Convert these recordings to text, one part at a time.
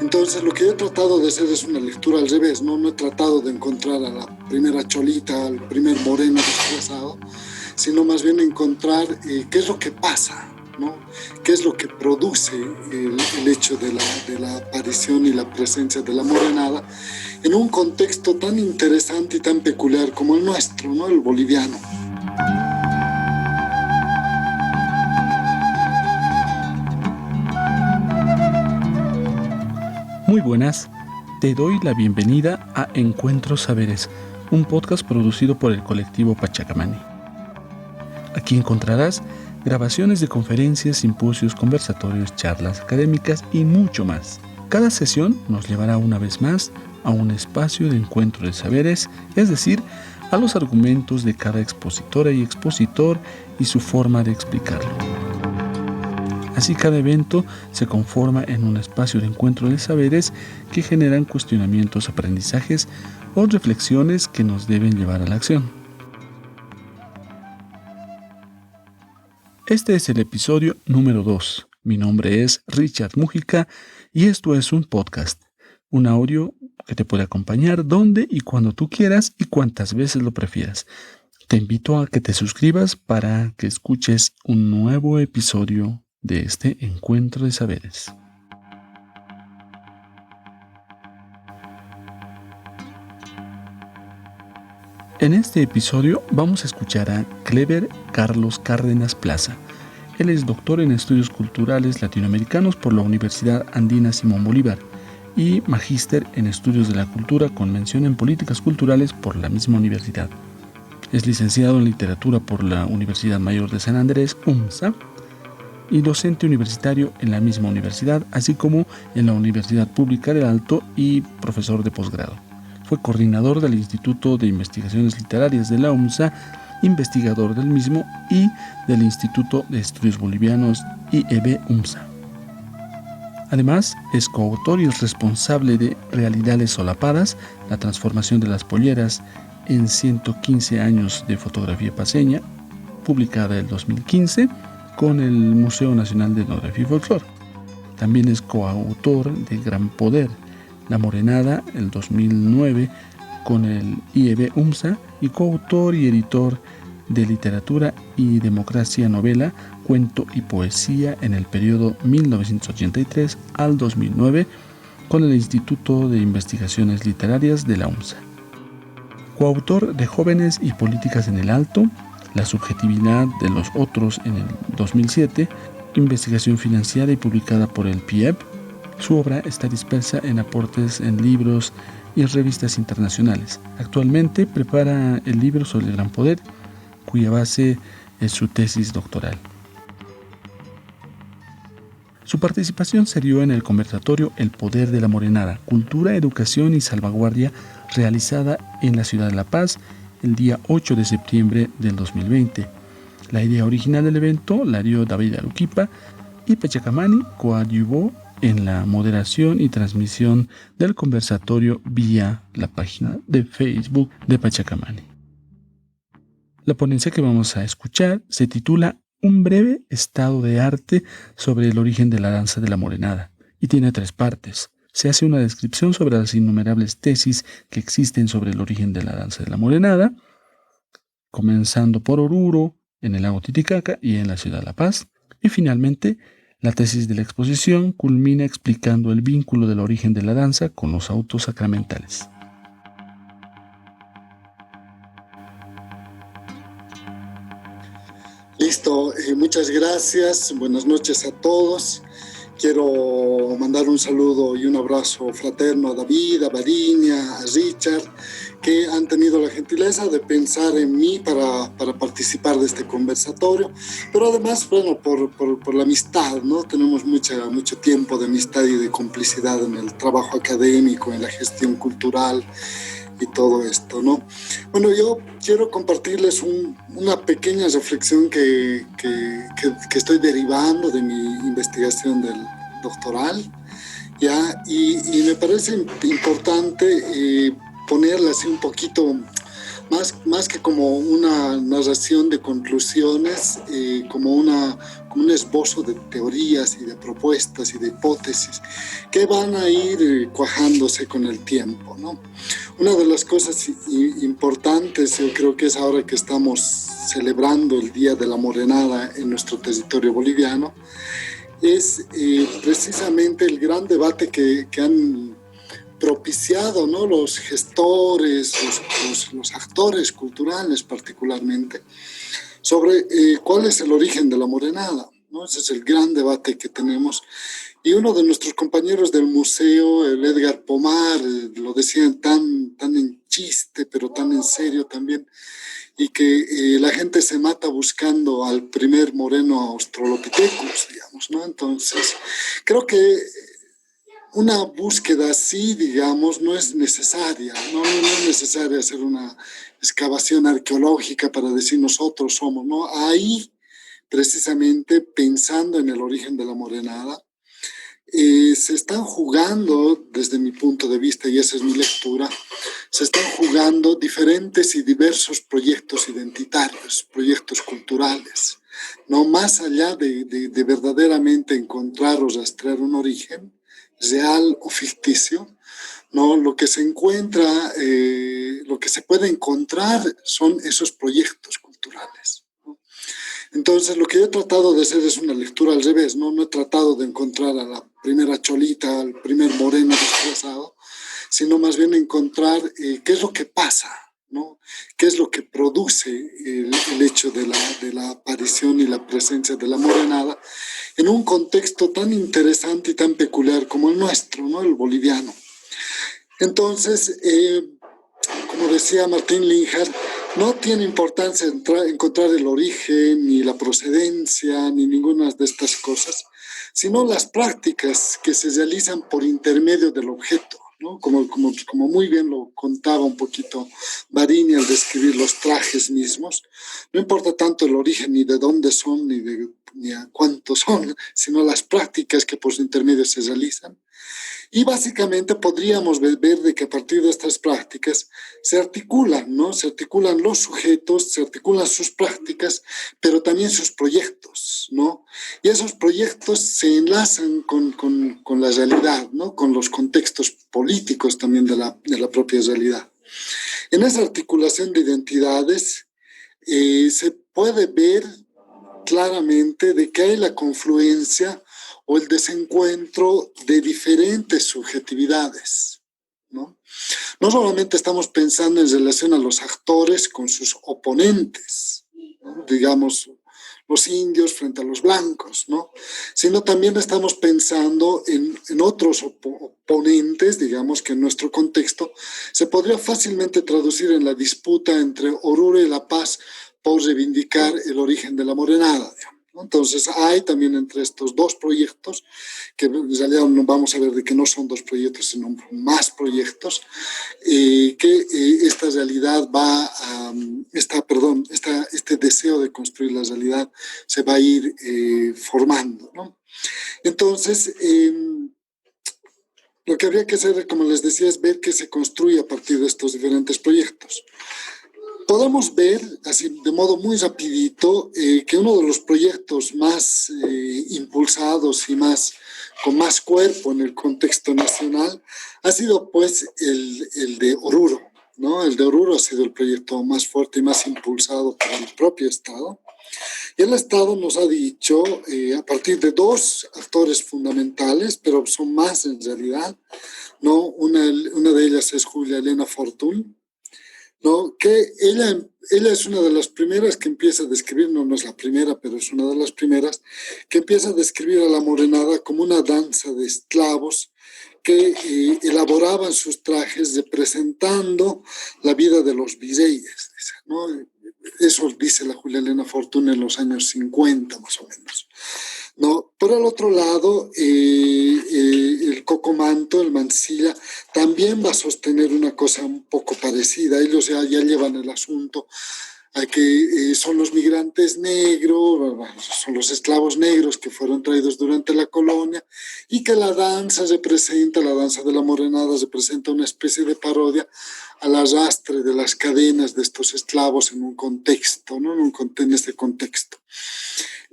Entonces, lo que yo he tratado de hacer es una lectura al revés, ¿no? No he tratado de encontrar a la primera cholita, al primer moreno disfrazado, sino más bien encontrar qué es lo que pasa, ¿no? ¿Qué es lo que produce el hecho de la aparición y la presencia de la morenada en un contexto tan interesante y tan peculiar como el nuestro, ¿no? El boliviano. Muy buenas, te doy la bienvenida a Encuentros Saberes, un podcast producido por el colectivo Pachacamani. Aquí encontrarás grabaciones de conferencias, simposios, conversatorios, charlas académicas y mucho más. Cada sesión nos llevará una vez más a un espacio de encuentro de saberes, es decir, a los argumentos de cada expositora y expositor y su forma de explicarlo. Así cada evento se conforma en un espacio de encuentro de saberes que generan cuestionamientos, aprendizajes o reflexiones que nos deben llevar a la acción. Este es el episodio número 2. Mi nombre es Richard Mújica y esto es un podcast, un audio que te puede acompañar donde y cuando tú quieras y cuantas veces lo prefieras. Te invito a que te suscribas para que escuches un nuevo episodio de este encuentro de saberes. En este episodio vamos a escuchar a Cleber Carlos Cárdenas Plaza. Él es doctor en estudios culturales latinoamericanos por la Universidad Andina Simón Bolívar y magíster en estudios de la cultura con mención en políticas culturales por la misma universidad. Es licenciado en literatura por la Universidad Mayor de San Andrés, UMSA, y docente universitario en la misma universidad, así como en la Universidad Pública del Alto y profesor de posgrado. Fue coordinador del Instituto de Investigaciones Literarias de la UMSA, investigador del mismo y del Instituto de Estudios Bolivianos IEB-UMSA. Además, es coautor y responsable de Realidades Solapadas, la transformación de las polleras en 115 años de fotografía paceña, publicada en 2015, con el Museo Nacional de Etnografía y Folclore. También es coautor de Gran Poder, La Morenada, el 2009, con el IEB-UMSA, y coautor y editor de Literatura y Democracia, novela, cuento y poesía en el periodo 1983 al 2009, con el Instituto de Investigaciones Literarias de la UMSA. Coautor de Jóvenes y Políticas en el Alto, La subjetividad de los otros en el 2007, investigación financiada y publicada por el PIEP. Su obra está dispersa en aportes en libros y revistas internacionales. Actualmente prepara el libro sobre el Gran Poder, cuya base es su tesis doctoral. Su participación se dio en el conversatorio El Poder de la Morenada, Cultura, Educación y Salvaguardia, realizada en la ciudad de La Paz, el día 8 de septiembre del 2020. La idea original del evento la dio David Aruquipa y Pachacamani coadyuvó en la moderación y transmisión del conversatorio vía la página de Facebook de Pachacamani. La ponencia que vamos a escuchar se titula Un breve estado de arte sobre el origen de la danza de la morenada y tiene 3 partes. Se hace una descripción sobre las innumerables tesis que existen sobre el origen de la danza de la morenada, comenzando por Oruro, en el lago Titicaca y en la ciudad de La Paz. Y finalmente, la tesis de la exposición culmina explicando el vínculo del origen de la danza con los autos sacramentales. Listo, muchas gracias, buenas noches a todos. Quiero mandar un saludo y un abrazo fraterno a David, a Varinia, a Richard, que han tenido la gentileza de pensar en mí para participar de este conversatorio, pero además, bueno, por la amistad, ¿no? Tenemos mucho tiempo de amistad y de complicidad en el trabajo académico, en la gestión cultural y todo esto, ¿no? Bueno, yo quiero compartirles una pequeña reflexión que estoy derivando de mi investigación del doctoral, ¿ya? Y me parece importante ponerla así un poquito, más que como una narración de conclusiones, como un esbozo de teorías y de propuestas y de hipótesis que van a ir cuajándose con el tiempo, ¿no? Una de las cosas importantes, yo creo que es ahora que estamos celebrando el Día de la Morenada en nuestro territorio boliviano, es precisamente el gran debate que han propiciado, ¿no?, los gestores, los actores culturales particularmente, sobre cuál es el origen de la morenada, ¿no? Ese es el gran debate que tenemos. Y uno de nuestros compañeros del museo, el Edgar Pomar, lo decía tan en chiste, pero tan en serio también, y que la gente se mata buscando al primer moreno Australopithecus, digamos, ¿no? Entonces, creo que una búsqueda así, digamos, no es necesaria, no es necesaria hacer una excavación arqueológica para decir nosotros somos, ¿no? Ahí, precisamente, pensando en el origen de la morenada, se están jugando, desde mi punto de vista, y esa es mi lectura, se están jugando diferentes y diversos proyectos identitarios, proyectos culturales, ¿no? Más allá de verdaderamente encontrar o rastrear un origen real o ficticio, ¿no? Lo que se encuentra, lo que se puede encontrar son esos proyectos culturales, ¿no? Entonces, lo que yo he tratado de hacer es una lectura al revés, ¿no? No he tratado de encontrar a la primera cholita, al primer moreno desplazado, sino más bien encontrar qué es lo que pasa, ¿no? ¿Qué es lo que produce el hecho de la aparición y la presencia de la morenada en un contexto tan interesante y tan peculiar como el nuestro, ¿no? El boliviano. Entonces, como decía Martín Linhart, no tiene importancia encontrar el origen, ni la procedencia, ni ninguna de estas cosas, sino las prácticas que se realizan por intermedio del objeto, ¿no? Como muy bien lo contaba un poquito Barini al describir los trajes mismos. No importa tanto el origen, ni de dónde son, ni a cuántos son, sino las prácticas que por su intermedio se realizan. Y básicamente podríamos ver de que a partir de estas prácticas se articulan, ¿no? Se articulan los sujetos, se articulan sus prácticas, pero también sus proyectos, ¿no? Y esos proyectos se enlazan con la realidad, ¿no? Con los contextos políticos también de la propia realidad. En esa articulación de identidades se puede ver claramente de que hay la confluencia o el desencuentro de diferentes subjetividades, ¿no? No solamente estamos pensando en relación a los actores con sus oponentes, ¿no? Digamos, los indios frente a los blancos, ¿no? Sino también estamos pensando en otros oponentes, digamos, que en nuestro contexto se podría fácilmente traducir en la disputa entre Oruro y La Paz por reivindicar el origen de la morenada, digamos. Entonces hay también entre estos dos proyectos, que en realidad no vamos a ver de que no son dos proyectos, sino más proyectos, que esta realidad va a, este deseo de construir la realidad se va a ir formando, ¿no? Entonces, lo que habría que hacer, como les decía, es ver qué se construye a partir de estos diferentes proyectos. Podemos ver, así de modo muy rapidito, que uno de los proyectos más impulsados y con más cuerpo en el contexto nacional ha sido pues el de Oruro, ¿no? El de Oruro ha sido el proyecto más fuerte y más impulsado por el propio Estado. Y el Estado nos ha dicho, a partir de dos actores fundamentales, pero son más en realidad, ¿no? Una de ellas es Julia Elena Fortún, ¿no? Que ella es una de las primeras que empieza a describir, no es la primera, pero es una de las primeras, que empieza a describir a la morenada como una danza de esclavos que elaboraban sus trajes representando la vida de los virreyes, ¿no? Eso dice la Julia Elena Fortuna en los años 50 más o menos, ¿no? Por el otro lado, el Cocomanto, el Mansilla, también va a sostener una cosa un poco parecida. Ellos ya llevan el asunto a que son los migrantes negros, son los esclavos negros que fueron traídos durante la colonia, y que la danza de la morenada representa una especie de parodia al arrastre de las cadenas de estos esclavos en un contexto, ¿no? En este contexto.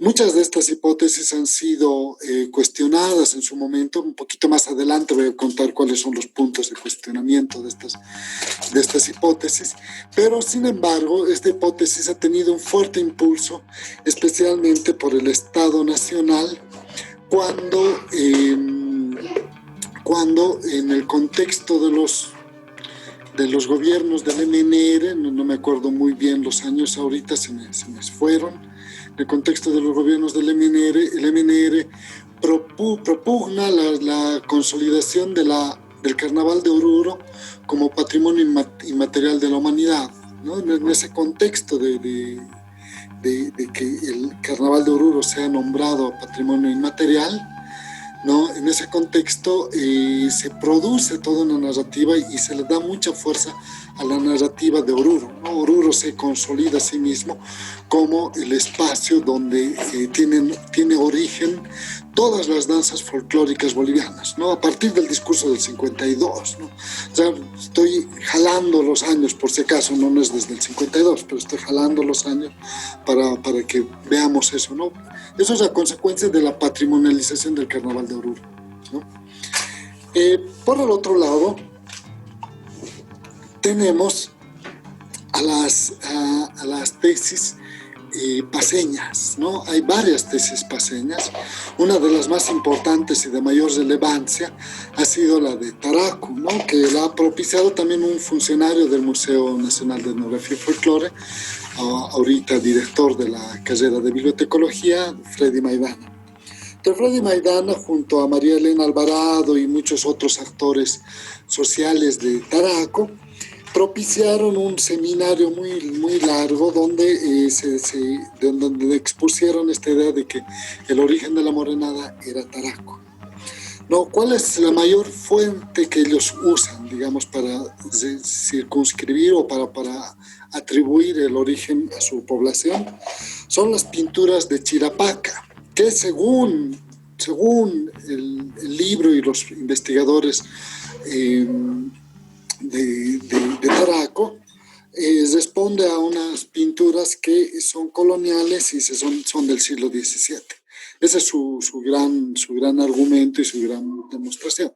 Muchas de estas hipótesis han sido cuestionadas en su momento. Un poquito más adelante voy a contar cuáles son los puntos de cuestionamiento de estas hipótesis. Pero, sin embargo, esta hipótesis ha tenido un fuerte impulso, especialmente por el Estado Nacional, cuando en el contexto de los gobiernos del MNR, no me acuerdo muy bien los años ahorita, se me fueron. En el contexto de los gobiernos del MNR, el MNR propugna la consolidación del Carnaval de Oruro como patrimonio inmaterial de la humanidad, ¿no? En ese contexto de que el Carnaval de Oruro sea nombrado patrimonio inmaterial, ¿no? En ese contexto se produce toda una narrativa y se le da mucha fuerza a la narrativa de Oruro, ¿no? Oruro se consolida a sí mismo como el espacio donde tiene origen todas las danzas folclóricas bolivianas, ¿no? A partir del discurso del 52, ¿no? O sea, estoy jalando los años, por si acaso, no es desde el 52, pero estoy jalando los años para que veamos eso, ¿no? Eso es a consecuencia de la patrimonialización del Carnaval de Oruro, ¿no? Por el otro lado, tenemos a las tesis paseñas, ¿no? Hay varias tesis paseñas. Una de las más importantes y de mayor relevancia ha sido la de Taraco, ¿no? Que la ha propiciado también un funcionario del Museo Nacional de Etnografía y Folclore, ahorita director de la carrera de bibliotecología, Freddy Maidana. Que Freddy Maidana, junto a María Elena Alvarado y muchos otros actores sociales de Taraco, propiciaron un seminario muy largo donde expusieron esta idea de que el origen de la morenada era Taraco. ¿No? ¿Cuál es la mayor fuente que ellos usan, digamos, para circunscribir o para atribuir el origen a su población? Son las pinturas de Chirapaca, que según el libro y los investigadores de Taraco, responde a unas pinturas que son coloniales y son del siglo XVII. Ese es su gran argumento y su gran demostración.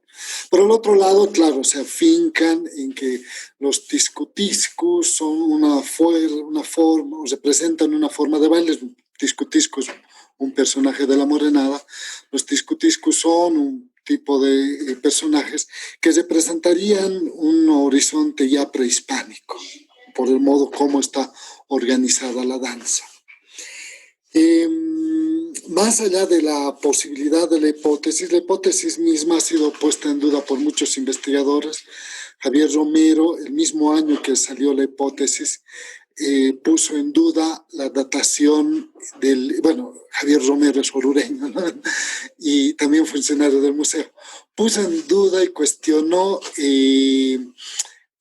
Por el otro lado, claro, se afincan en que los tiscutiscus son una forma, o representan una forma de baile. Tiscutiscu es un personaje de la morenada. Los tiscutiscus son un tipo de personajes que representarían un horizonte ya prehispánico, por el modo como está organizada la danza. Más allá de la posibilidad de la hipótesis misma ha sido puesta en duda por muchos investigadores. Javier Romero, el mismo año que salió la hipótesis, puso en duda la datación Javier Romero es orureño, ¿no? Y también funcionario del museo. Puso en duda y cuestionó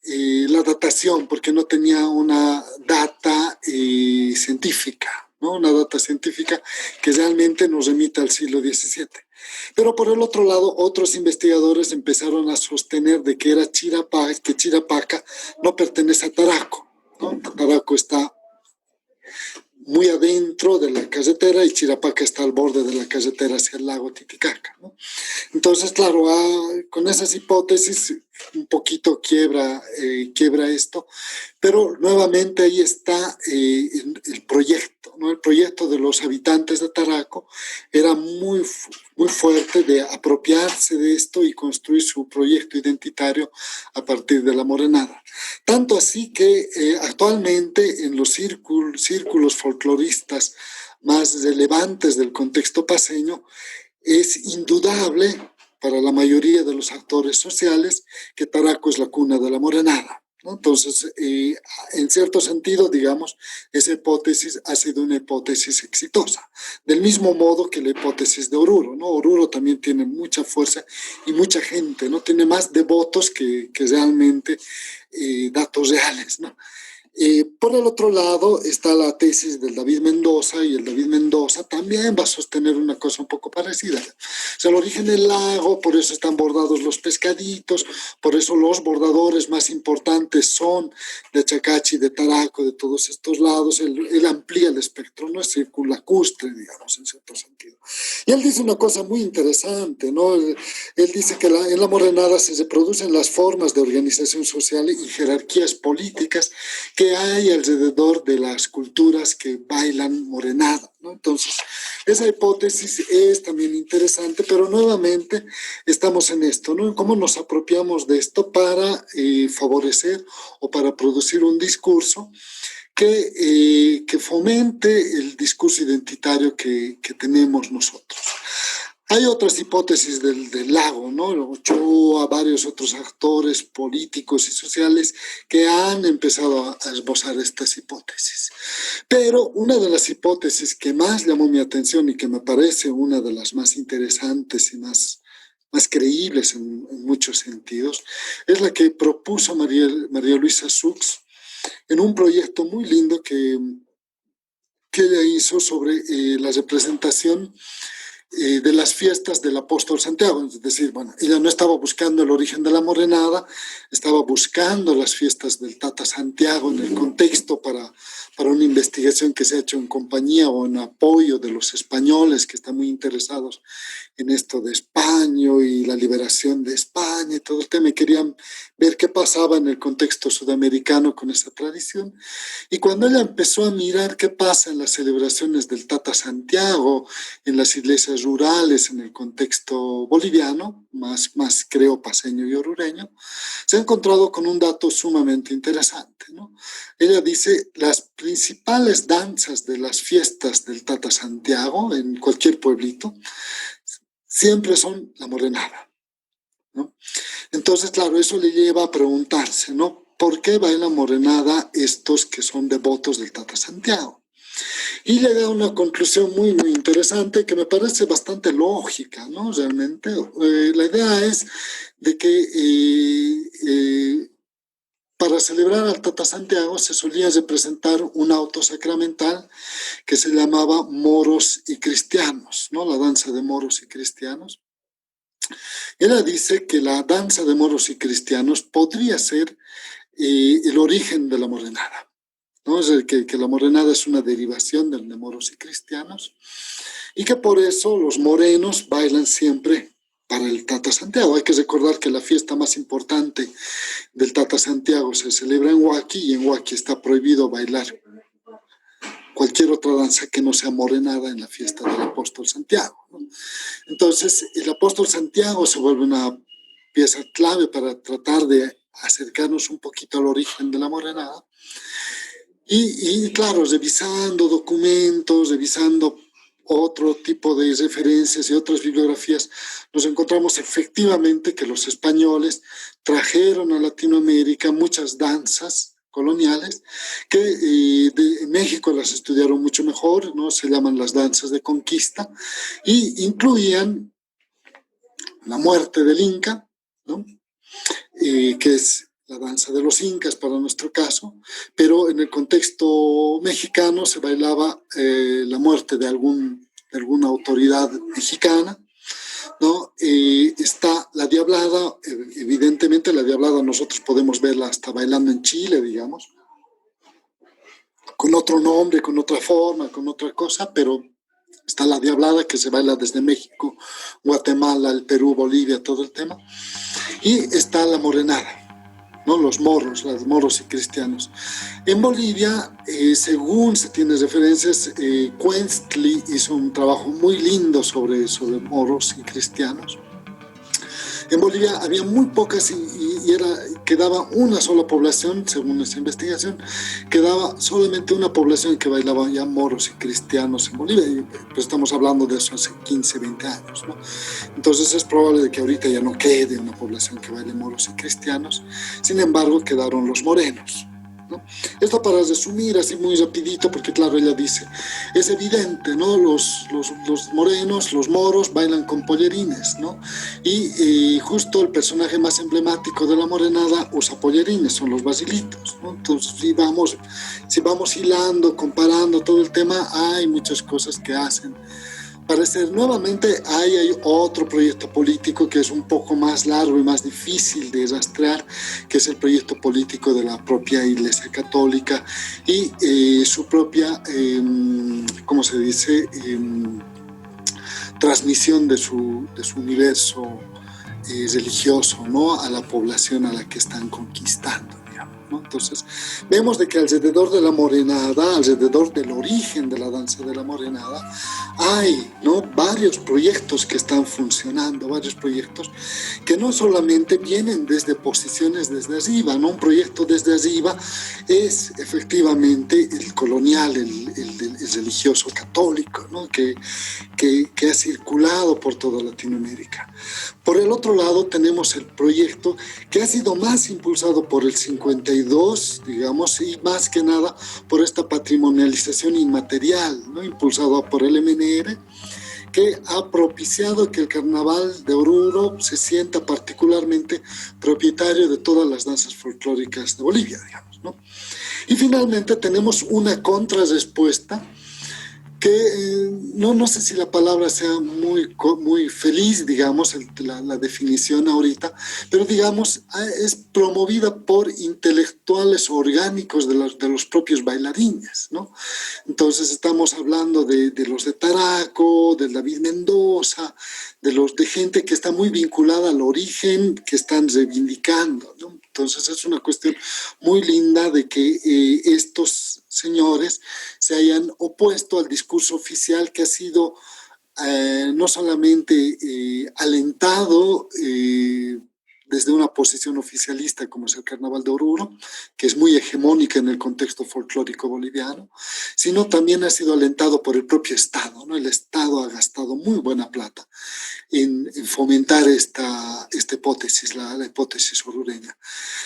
la datación porque no tenía una data científica, ¿no? Una data científica que realmente nos remita al siglo XVII. Pero por el otro lado, otros investigadores empezaron a sostener de que era que Chirapaca no pertenece a Taraco, ¿no? Taraco está muy adentro de la carretera y Chirapaca está al borde de la carretera hacia el lago Titicaca, ¿no? Entonces, claro, con esas hipótesis un poquito quiebra esto, pero nuevamente ahí está el proyecto, ¿no? El proyecto de los habitantes de Taraco era muy fuerte de apropiarse de esto y construir su proyecto identitario a partir de la morenada. Tanto así que actualmente en los círculos folcloristas más relevantes del contexto paceño es indudable para la mayoría de los actores sociales que Taraco es la cuna de la morenada, ¿no? Entonces, en cierto sentido, digamos, esa hipótesis ha sido una hipótesis exitosa. Del mismo modo que la hipótesis de Oruro, ¿no? Oruro también tiene mucha fuerza y mucha gente, ¿no? Tiene más devotos que realmente datos reales, ¿no? Por el otro lado está la tesis del David Mendoza, y el David Mendoza también va a sostener una cosa un poco parecida. O sea, el origen del lago, por eso están bordados los pescaditos, por eso los bordadores más importantes son de Chacachi, de Taraco, de todos estos lados. Él amplía el espectro, no es circulacustre, digamos, en cierto sentido. Y él dice una cosa muy interesante, ¿no? Él dice que en la morenada se reproducen las formas de organización social y jerarquías políticas que hay alrededor de las culturas que bailan morenada, ¿no? Entonces, esa hipótesis es también interesante, pero nuevamente estamos en esto, ¿no? ¿Cómo nos apropiamos de esto para favorecer o para producir un discurso que fomente el discurso identitario que tenemos nosotros? Hay otras hipótesis del lago, ¿no? Ochoa, varios otros actores políticos y sociales que han empezado a esbozar estas hipótesis. Pero una de las hipótesis que más llamó mi atención y que me parece una de las más interesantes y más creíbles en muchos sentidos, es la que propuso María Luisa Sux en un proyecto muy lindo que ella hizo sobre la representación de las fiestas del apóstol Santiago. Es decir, bueno, ella no estaba buscando el origen de la morenada, estaba buscando las fiestas del Tata Santiago en el contexto para una investigación que se ha hecho en compañía o en apoyo de los españoles que están muy interesados en esto de España y la liberación de España y todo el tema, y querían ver qué pasaba en el contexto sudamericano con esa tradición. Y cuando ella empezó a mirar qué pasa en las celebraciones del Tata Santiago, en las iglesias rurales, en el contexto boliviano, más creo paseño y orureño, se ha encontrado con un dato sumamente interesante, ¿no? Ella dice, las principales danzas de las fiestas del Tata Santiago, en cualquier pueblito, siempre son la morenada, ¿no? Entonces, claro, eso le lleva a preguntarse, ¿no? ¿Por qué bailan morenada estos que son devotos del Tata Santiago? Y llega a una conclusión muy, muy interesante que me parece bastante lógica, ¿no? Realmente, la idea es de que para celebrar al Tata Santiago se solía representar un auto sacramental que se llamaba moros y cristianos, ¿no? La danza de moros y cristianos. Ella dice que la danza de moros y cristianos podría ser el origen de la morenada, ¿no? Es que la morenada es una derivación del de moros y cristianos, y que por eso los morenos bailan siempre para el Tata Santiago. Hay que recordar que la fiesta más importante del Tata Santiago se celebra en Huaki, y en Huaki está prohibido bailar cualquier otra danza que no sea morenada en la fiesta del apóstol Santiago, ¿no? Entonces, el apóstol Santiago se vuelve una pieza clave para tratar de acercarnos un poquito al origen de la morenada. Y claro, revisando documentos, revisando otro tipo de referencias y otras bibliografías, nos encontramos efectivamente que los españoles trajeron a Latinoamérica muchas danzas coloniales que en México las estudiaron mucho mejor, ¿no? Se llaman las danzas de conquista, y incluían la muerte del Inca, ¿no? Que es la danza de los incas para nuestro caso, pero en el contexto mexicano se bailaba la muerte de alguna autoridad mexicana, ¿no? Está la diablada, evidentemente la diablada nosotros podemos verla hasta bailando en Chile, digamos, con otro nombre, con otra forma, con otra cosa, pero está la diablada que se baila desde México, Guatemala, el Perú, Bolivia, todo el tema, y está la morenada, ¿no? Los moros y cristianos. En Bolivia, según se tiene referencias, Cuentli hizo un trabajo muy lindo sobre moros y cristianos. En Bolivia había muy pocas y quedaba una sola población, según nuestra investigación, quedaba solamente una población que bailaba ya moros y cristianos en Bolivia, y pues estamos hablando de eso hace 15, 20 años, ¿no? Entonces es probable que ahorita ya no quede una población que baile moros y cristianos. Sin embargo, quedaron los morenos, ¿no? Esto para resumir así muy rapidito, porque claro, ella dice, es evidente, ¿no? Los morenos, los moros bailan con pollerines, ¿no? Y justo el personaje más emblemático de la morenada usa pollerines, son los basilitos, ¿no? Entonces, si vamos hilando, comparando todo el tema, hay muchas cosas que hacen parecer. Nuevamente hay otro proyecto político que es un poco más largo y más difícil de rastrear, que es el proyecto político de la propia Iglesia Católica y su propia, ¿cómo se dice?, transmisión de su universo religioso, ¿no?, a la población a la que están conquistando. ¿no? Entonces, vemos de que alrededor de la morenada, alrededor del origen de la danza de la morenada, hay, ¿no?, varios proyectos que están funcionando, varios proyectos que no solamente vienen desde posiciones desde arriba, ¿no? Un proyecto desde arriba es efectivamente el colonial, el religioso católico, ¿no?, que ha circulado por toda Latinoamérica. Por el otro lado tenemos el proyecto que ha sido más impulsado por el 52, digamos, y más que nada por esta patrimonialización inmaterial, ¿no?, impulsado por el MNR, que ha propiciado que el Carnaval de Oruro se sienta particularmente propietario de todas las danzas folclóricas de Bolivia, digamos, ¿no? Y finalmente tenemos una contrarrespuesta que no sé si la palabra sea muy feliz, digamos, la definición ahorita, pero digamos, es promovida por intelectuales orgánicos de los propios bailarines, ¿no? Entonces estamos hablando de los de Taraco, de David Mendoza, de gente que está muy vinculada al origen que están reivindicando, ¿no? Entonces es una cuestión muy linda de que estos señores se hayan opuesto al discurso oficial que ha sido no solamente alentado desde una posición oficialista como es el Carnaval de Oruro, que es muy hegemónica en el contexto folclórico boliviano, sino también ha sido alentado por el propio Estado, ¿no? El Estado ha gastado muy buena plata en fomentar esta hipótesis, la hipótesis orureña.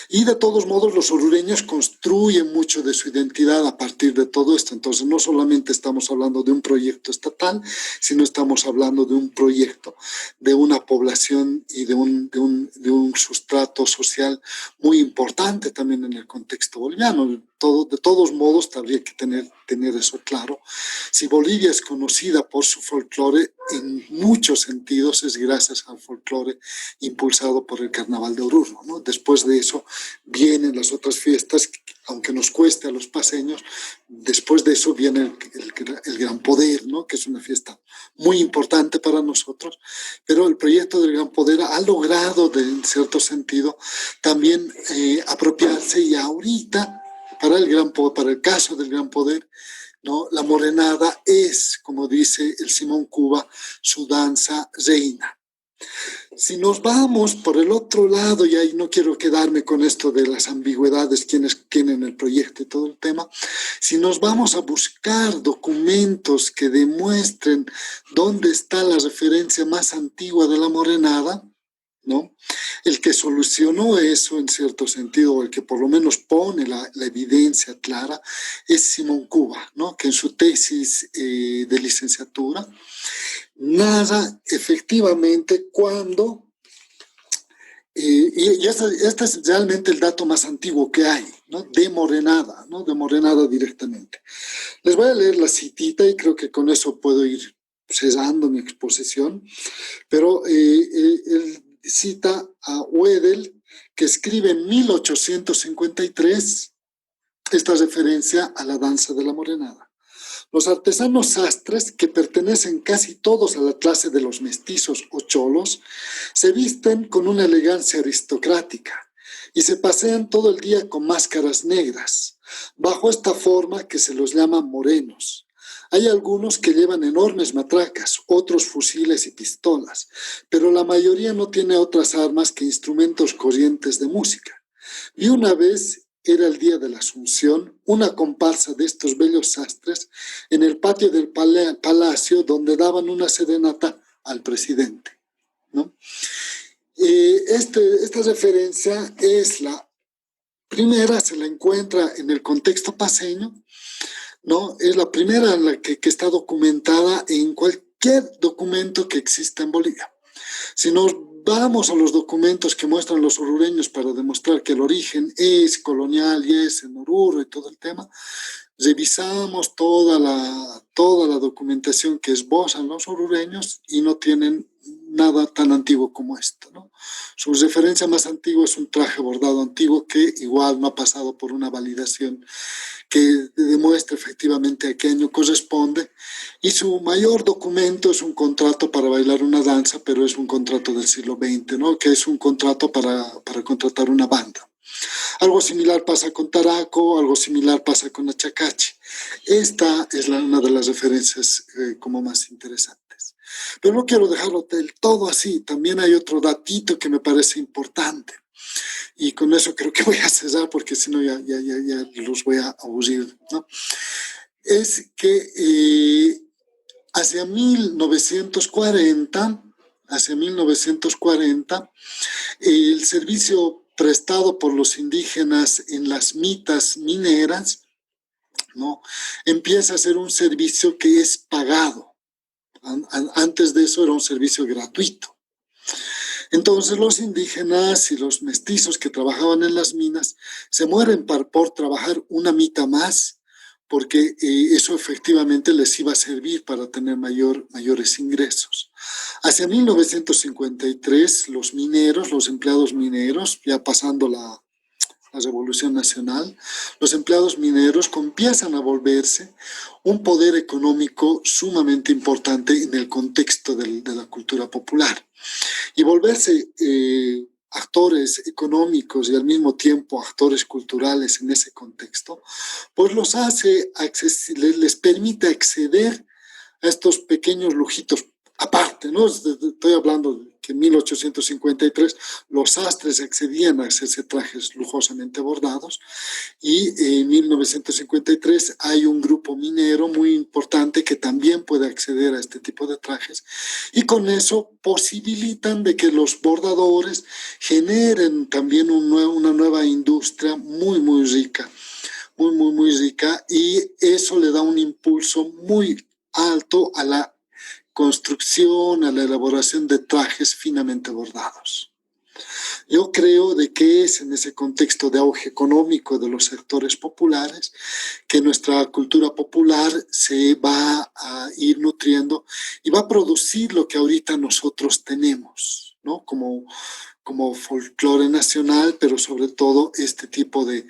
Y de todos modos los orureños construyen mucho de su identidad a partir de todo esto. Entonces no solamente estamos hablando de un proyecto estatal, sino estamos hablando de un proyecto, de una población y de un sustrato social muy importante también en el contexto boliviano. De todos modos, habría que tener eso claro. Si Bolivia es conocida por su folclore, en muchos sentidos es gracias al folclore impulsado por el Carnaval de Oruro, ¿no? Después de eso vienen las otras fiestas, aunque nos cueste a los paseños, después de eso viene el Gran Poder, ¿no?, que es una fiesta muy importante para nosotros, pero el proyecto del Gran Poder ha logrado, en cierto sentido, también apropiarse, y ahorita, para el caso del Gran Poder, ¿no?, la morenada es, como dice el Simón Cuba, su danza reina. Si nos vamos por el otro lado, y ahí no quiero quedarme con esto de las ambigüedades, quiénes tienen el proyecto y todo el tema, si nos vamos a buscar documentos que demuestren dónde está la referencia más antigua de la morenada, ¿no?, el que solucionó eso en cierto sentido, o el que por lo menos pone la evidencia clara, es Simón Cuba, ¿no?, que en su tesis de licenciatura narra efectivamente cuando, y este es realmente el dato más antiguo que hay, ¿no?, de morenada, ¿no?, de morenada directamente. Les voy a leer la citita y creo que con eso puedo ir cerrando mi exposición, pero él cita a Wedel, que escribe en 1853 esta referencia a la danza de la morenada. Los artesanos sastres, que pertenecen casi todos a la clase de los mestizos o cholos, se visten con una elegancia aristocrática y se pasean todo el día con máscaras negras, bajo esta forma que se los llama morenos. Hay algunos que llevan enormes matracas, otros fusiles y pistolas, pero la mayoría no tiene otras armas que instrumentos corrientes de música. Y una vez era el día de la Asunción, una comparsa de estos bellos sastres en el patio del palacio donde daban una serenata al presidente, ¿no? Esta referencia es la primera se la encuentra en el contexto paceño, ¿no? Es la primera en la que está documentada en cualquier documento que exista en Bolivia. Si nos vamos a los documentos que muestran los orureños para demostrar que el origen es colonial y es en Oruro y todo el tema, revisamos toda la documentación que esbozan los orureños y no tienen nada tan antiguo como esto, ¿no? Su referencia más antigua es un traje bordado antiguo que igual no ha pasado por una validación que demuestre efectivamente a qué año corresponde, y su mayor documento es un contrato para bailar una danza, pero es un contrato del siglo XX, ¿no? Que es un contrato para contratar una banda. Algo similar pasa con Taraco, algo similar pasa con Achacachi. Esta es una de las referencias como más interesantes. Pero no quiero dejarlo del todo así. También hay otro datito que me parece importante. Y con eso creo que voy a cerrar porque si no ya los voy a aburrir, ¿no? Es que hacia 1940, el servicio prestado por los indígenas en las mitas mineras, ¿no? Empieza a ser un servicio que es pagado. Antes de eso era un servicio gratuito. Entonces los indígenas y los mestizos que trabajaban en las minas se mueren por trabajar una mita más, porque eso efectivamente les iba a servir para tener mayores ingresos. Hacia 1953, los empleados mineros, ya pasando la Revolución Nacional, los empleados mineros comienzan a volverse un poder económico sumamente importante en el contexto de la cultura popular. Y volverse actores económicos y al mismo tiempo actores culturales en ese contexto, pues les permite acceder a estos pequeños lujitos aparte, ¿no? Estoy hablando de que en 1853 los sastres accedían a hacerse trajes lujosamente bordados, y en 1953 hay un grupo minero muy importante que también puede acceder a este tipo de trajes, y con eso posibilitan de que los bordadores generen también una nueva industria muy rica, muy rica, y eso le da un impulso muy alto a la construcción, a la elaboración de trajes finamente bordados. Yo creo de que es en ese contexto de auge económico de los sectores populares que nuestra cultura popular se va a ir nutriendo y va a producir lo que ahorita nosotros tenemos, ¿no? Como folclore nacional, pero sobre todo este tipo de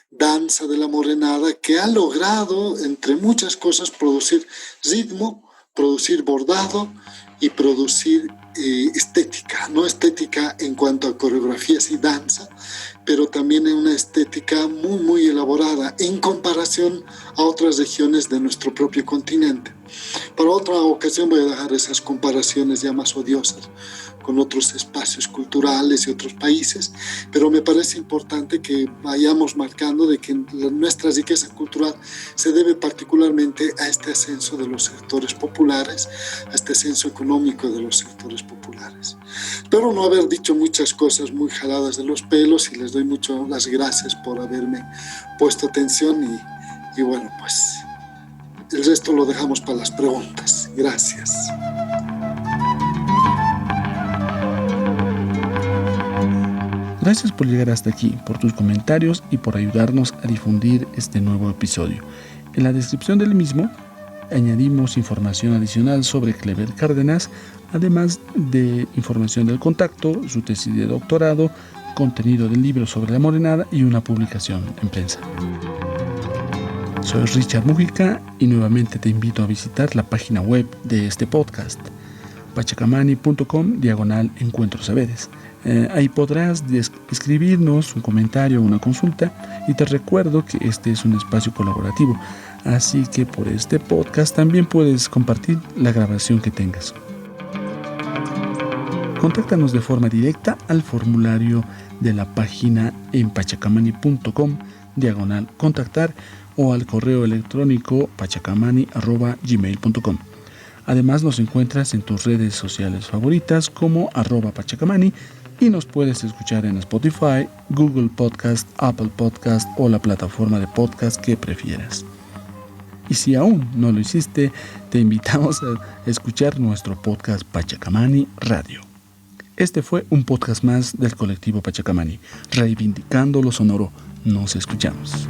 danza de la morenada que ha logrado, entre muchas cosas, producir ritmo, producir bordado y producir estética, no estética en cuanto a coreografías y danza, pero también en una estética muy elaborada en comparación a otras regiones de nuestro propio continente. Para otra ocasión voy a dejar esas comparaciones ya más odiosas con otros espacios culturales y otros países, pero me parece importante que vayamos marcando de que nuestra riqueza cultural se debe particularmente a este ascenso de los sectores populares, a este ascenso económico de los sectores populares. Espero no haber dicho muchas cosas muy jaladas de los pelos y les doy mucho las gracias por haberme puesto atención y bueno, pues el resto lo dejamos para las preguntas. Gracias. Gracias por llegar hasta aquí, por tus comentarios y por ayudarnos a difundir este nuevo episodio. En la descripción del mismo añadimos información adicional sobre Kleber Cárdenas, además de información del contacto, su tesis de doctorado, contenido del libro sobre la morenada y una publicación en prensa. Soy Richard Mujica y nuevamente te invito a visitar la página web de este podcast, pachacamani.com/encuentros saberes. Ahí podrás escribirnos un comentario o una consulta, y te recuerdo que este es un espacio colaborativo, así que por este podcast también puedes compartir la grabación que tengas. Contáctanos de forma directa al formulario de la página en pachacamani.com/contactar o al correo electrónico pachacamani@gmail.com. Además nos encuentras en tus redes sociales favoritas como @pachacamani, y nos puedes escuchar en Spotify, Google Podcast, Apple Podcast o la plataforma de podcast que prefieras. Y si aún no lo hiciste, te invitamos a escuchar nuestro podcast Pachacamani Radio. Este fue un podcast más del colectivo Pachacamani, reivindicando lo sonoro. Nos escuchamos.